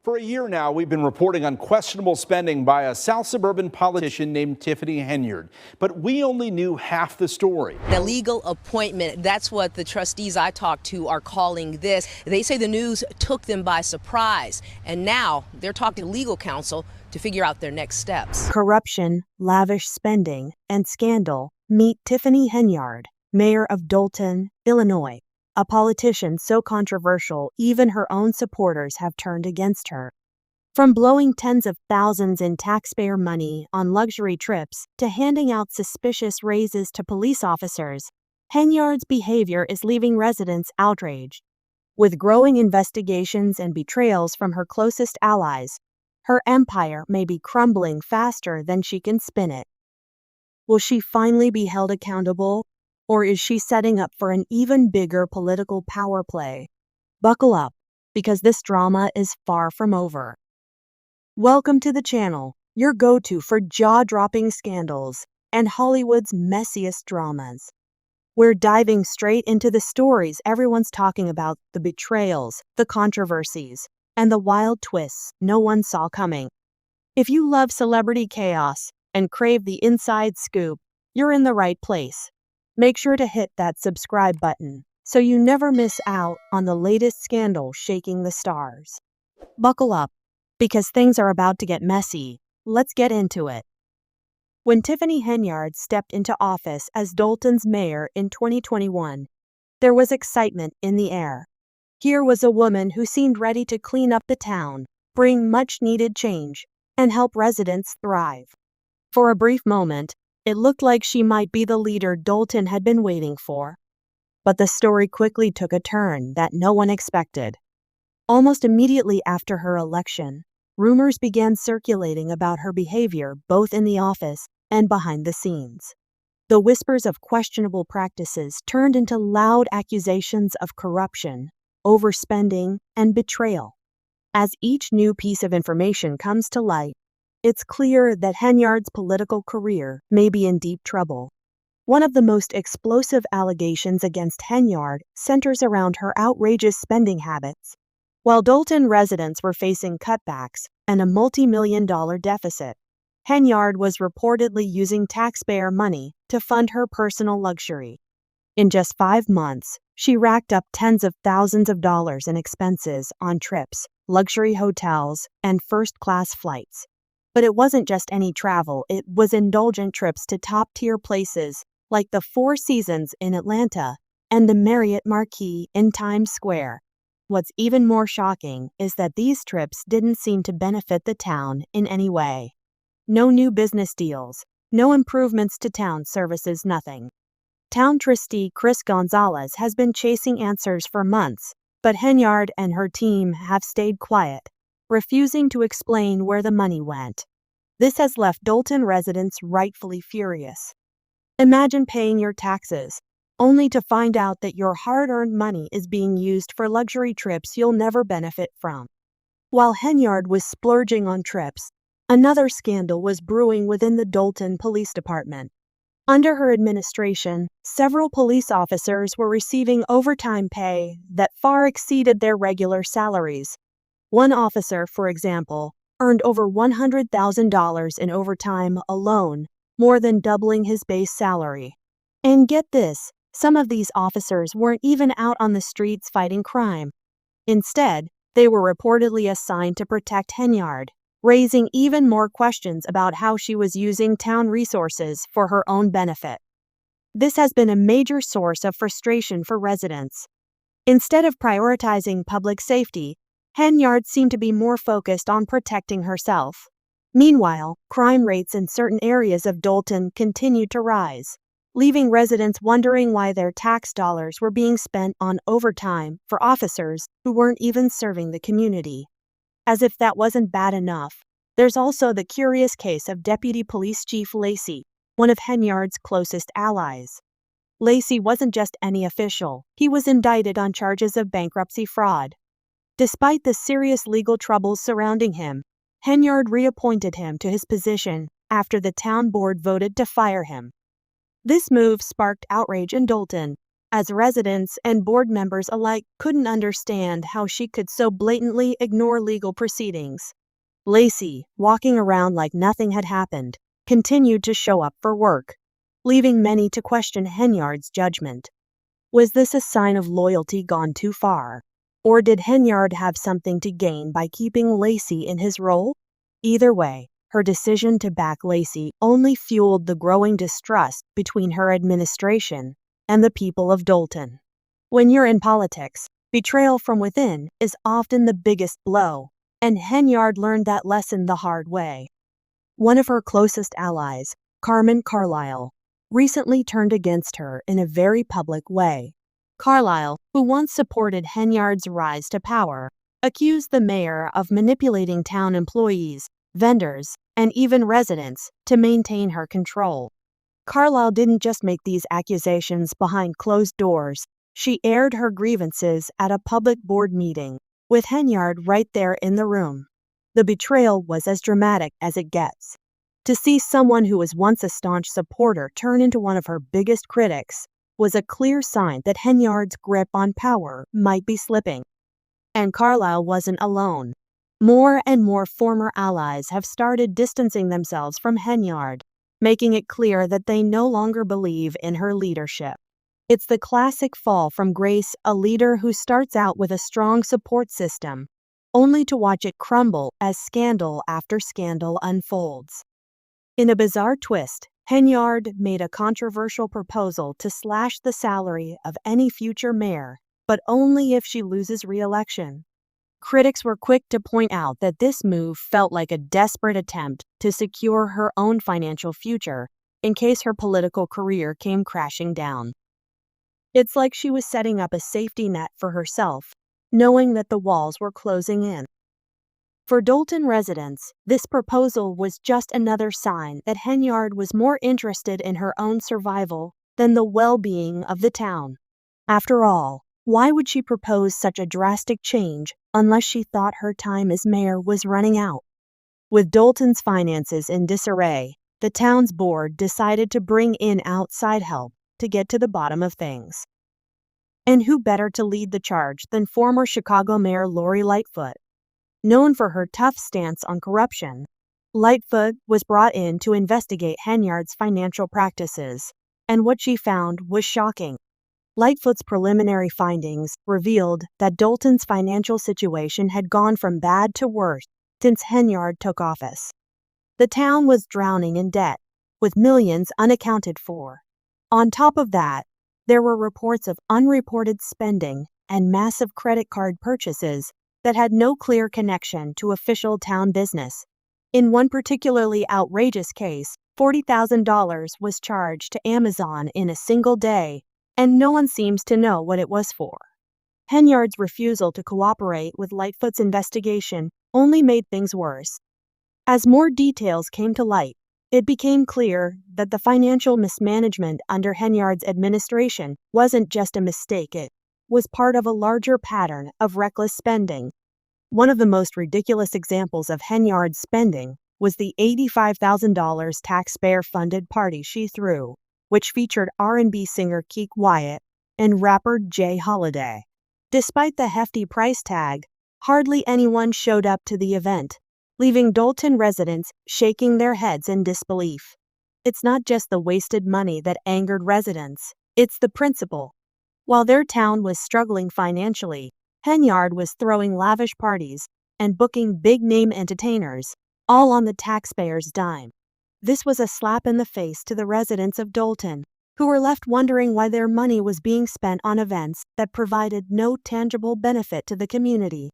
For a year now, we've been reporting on questionable spending by a South suburban politician named Tiffany Henyard, but we only knew half the story. The legal appointment, that's what the trustees I talked to are calling this. They say the news took them by surprise, and now they're talking to legal counsel to figure out their next steps. Corruption, lavish spending, and scandal. Meet Tiffany Henyard, mayor of Dolton, Illinois. A politician so controversial, even her own supporters have turned against her. From blowing tens of thousands in taxpayer money on luxury trips to handing out suspicious raises to police officers, Henyard's behavior is leaving residents outraged. With growing investigations and betrayals from her closest allies, her empire may be crumbling faster than she can spin it. Will she finally be held accountable? Or is she setting up for an even bigger political power play? Buckle up, because this drama is far from over. Welcome to the channel, your go-to for jaw-dropping scandals and Hollywood's messiest dramas. We're diving straight into the stories everyone's talking about, the betrayals, the controversies, and the wild twists no one saw coming. If you love celebrity chaos and crave the inside scoop, you're in the right place. Make sure to hit that subscribe button so you never miss out on the latest scandal shaking the stars. Buckle up, because things are about to get messy. Let's get into it. When Tiffany Henyard stepped into office as Dolton's mayor in 2021, there was excitement in the air. Here was a woman who seemed ready to clean up the town, bring much-needed change, and help residents thrive. For a brief moment, it looked like she might be the leader Dolton had been waiting for. But the story quickly took a turn that no one expected. Almost immediately after her election, rumors began circulating about her behavior both in the office and behind the scenes. The whispers of questionable practices turned into loud accusations of corruption, overspending, and betrayal. As each new piece of information comes to light, it's clear that Henyard's political career may be in deep trouble. One of the most explosive allegations against Henyard centers around her outrageous spending habits. While Dolton residents were facing cutbacks and a multi-million-dollar deficit, Henyard was reportedly using taxpayer money to fund her personal luxury. In just 5 months, she racked up tens of thousands of dollars in expenses on trips, luxury hotels, and first-class flights. But it wasn't just any travel, it was indulgent trips to top-tier places like the Four Seasons in Atlanta and the Marriott Marquis in Times Square. What's even more shocking is that these trips didn't seem to benefit the town in any way. No new business deals, no improvements to town services, nothing. Town trustee Chris Gonzalez has been chasing answers for months, but Henyard and her team have stayed quiet, refusing to explain where the money went. This has left Dolton residents rightfully furious. Imagine paying your taxes, only to find out that your hard-earned money is being used for luxury trips you'll never benefit from. While Henyard was splurging on trips, another scandal was brewing within the Dolton Police Department. Under her administration, several police officers were receiving overtime pay that far exceeded their regular salaries. One officer, for example, earned over $100,000 in overtime alone, more than doubling his base salary. And get this, some of these officers weren't even out on the streets fighting crime. Instead, they were reportedly assigned to protect Henyard, raising even more questions about how she was using town resources for her own benefit. This has been a major source of frustration for residents. Instead of prioritizing public safety, Henyard seemed to be more focused on protecting herself. Meanwhile, crime rates in certain areas of Dolton continued to rise, leaving residents wondering why their tax dollars were being spent on overtime for officers who weren't even serving the community. As if that wasn't bad enough, there's also the curious case of Deputy Police Chief Lacey, one of Henyard's closest allies. Lacey wasn't just any official, he was indicted on charges of bankruptcy fraud. Despite the serious legal troubles surrounding him, Henyard reappointed him to his position after the town board voted to fire him. This move sparked outrage in Dolton, as residents and board members alike couldn't understand how she could so blatantly ignore legal proceedings. Lacey, walking around like nothing had happened, continued to show up for work, leaving many to question Henyard's judgment. Was this a sign of loyalty gone too far? Or did Henyard have something to gain by keeping Lacey in his role? Either way, her decision to back Lacey only fueled the growing distrust between her administration and the people of Dolton. When you're in politics, betrayal from within is often the biggest blow, and Henyard learned that lesson the hard way. One of her closest allies, Carmen Carlisle, recently turned against her in a very public way. Carlisle, who once supported Henyard's rise to power, accused the mayor of manipulating town employees, vendors, and even residents to maintain her control. Carlisle didn't just make these accusations behind closed doors. She aired her grievances at a public board meeting, with Henyard right there in the room. The betrayal was as dramatic as it gets. To see someone who was once a staunch supporter turn into one of her biggest critics was a clear sign that Henyard's grip on power might be slipping. And Carlisle wasn't alone. More and more former allies have started distancing themselves from Henyard, making it clear that they no longer believe in her leadership. It's the classic fall from grace, a leader who starts out with a strong support system, only to watch it crumble as scandal after scandal unfolds. In a bizarre twist, Henyard made a controversial proposal to slash the salary of any future mayor, but only if she loses re-election. Critics were quick to point out that this move felt like a desperate attempt to secure her own financial future in case her political career came crashing down. It's like she was setting up a safety net for herself, knowing that the walls were closing in. For Dolton residents, this proposal was just another sign that Henyard was more interested in her own survival than the well-being of the town. After all, why would she propose such a drastic change unless she thought her time as mayor was running out? With Dolton's finances in disarray, the town's board decided to bring in outside help to get to the bottom of things. And who better to lead the charge than former Chicago Mayor Lori Lightfoot? Known for her tough stance on corruption, Lightfoot was brought in to investigate Henyard's financial practices, and what she found was shocking. Lightfoot's preliminary findings revealed that Dolton's financial situation had gone from bad to worse since Henyard took office. The town was drowning in debt, with millions unaccounted for. On top of that, there were reports of unreported spending and massive credit card purchases that had no clear connection to official town business. In one particularly outrageous case, $40,000 was charged to Amazon in a single day, and no one seems to know what it was for. Henyard's refusal to cooperate with Lightfoot's investigation only made things worse. As more details came to light, it became clear that the financial mismanagement under Henyard's administration wasn't just a mistake, it was part of a larger pattern of reckless spending. One of the most ridiculous examples of Henyard's spending was the $85,000 taxpayer-funded party she threw, which featured R&B singer Keek Wyatt and rapper Jay Holiday. Despite the hefty price tag, hardly anyone showed up to the event, leaving Dolton residents shaking their heads in disbelief. It's not just the wasted money that angered residents, it's the principle. While their town was struggling financially, Henyard was throwing lavish parties and booking big-name entertainers, all on the taxpayers' dime. This was a slap in the face to the residents of Dolton, who were left wondering why their money was being spent on events that provided no tangible benefit to the community.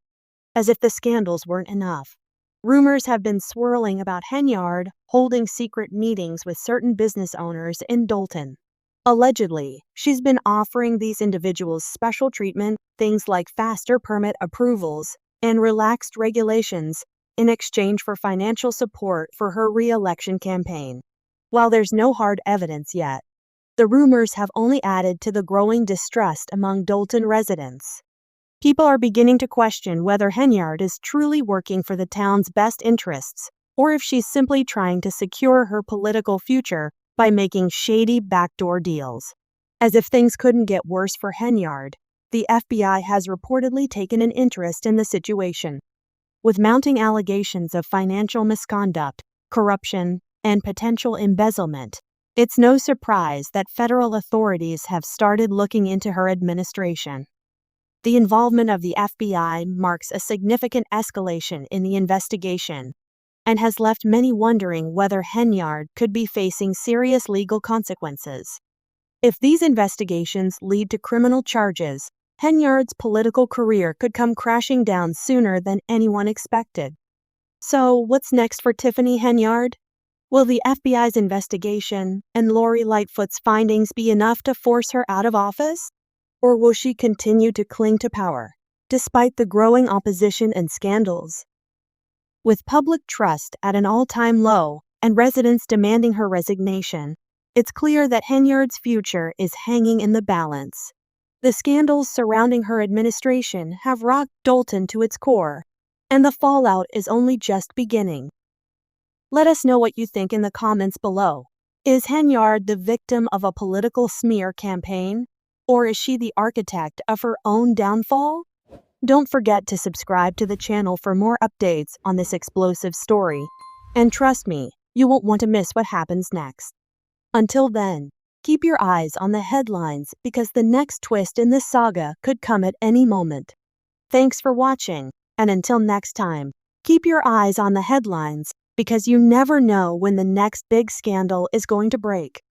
As if the scandals weren't enough, rumors have been swirling about Henyard holding secret meetings with certain business owners in Dolton. Allegedly, she's been offering these individuals special treatment, things like faster permit approvals and relaxed regulations, in exchange for financial support for her re-election campaign. While there's no hard evidence yet, the rumors have only added to the growing distrust among Dolton residents. People are beginning to question whether Henyard is truly working for the town's best interests, or if she's simply trying to secure her political future by making shady backdoor deals. As if things couldn't get worse for Henyard, the FBI has reportedly taken an interest in the situation. With mounting allegations of financial misconduct, corruption, and potential embezzlement, it's no surprise that federal authorities have started looking into her administration. The involvement of the FBI marks a significant escalation in the investigation and has left many wondering whether Henyard could be facing serious legal consequences. If these investigations lead to criminal charges, Henyard's political career could come crashing down sooner than anyone expected. So, what's next for Tiffany Henyard? Will the FBI's investigation and Lori Lightfoot's findings be enough to force her out of office? Or will she continue to cling to power, despite the growing opposition and scandals? With public trust at an all-time low and residents demanding her resignation, it's clear that Henyard's future is hanging in the balance. The scandals surrounding her administration have rocked Dolton to its core, and the fallout is only just beginning. Let us know what you think in the comments below. Is Henyard the victim of a political smear campaign, or is she the architect of her own downfall? Don't forget to subscribe to the channel for more updates on this explosive story. And trust me, you won't want to miss what happens next. Until then, keep your eyes on the headlines because the next twist in this saga could come at any moment. Thanks for watching, and until next time, keep your eyes on the headlines because you never know when the next big scandal is going to break.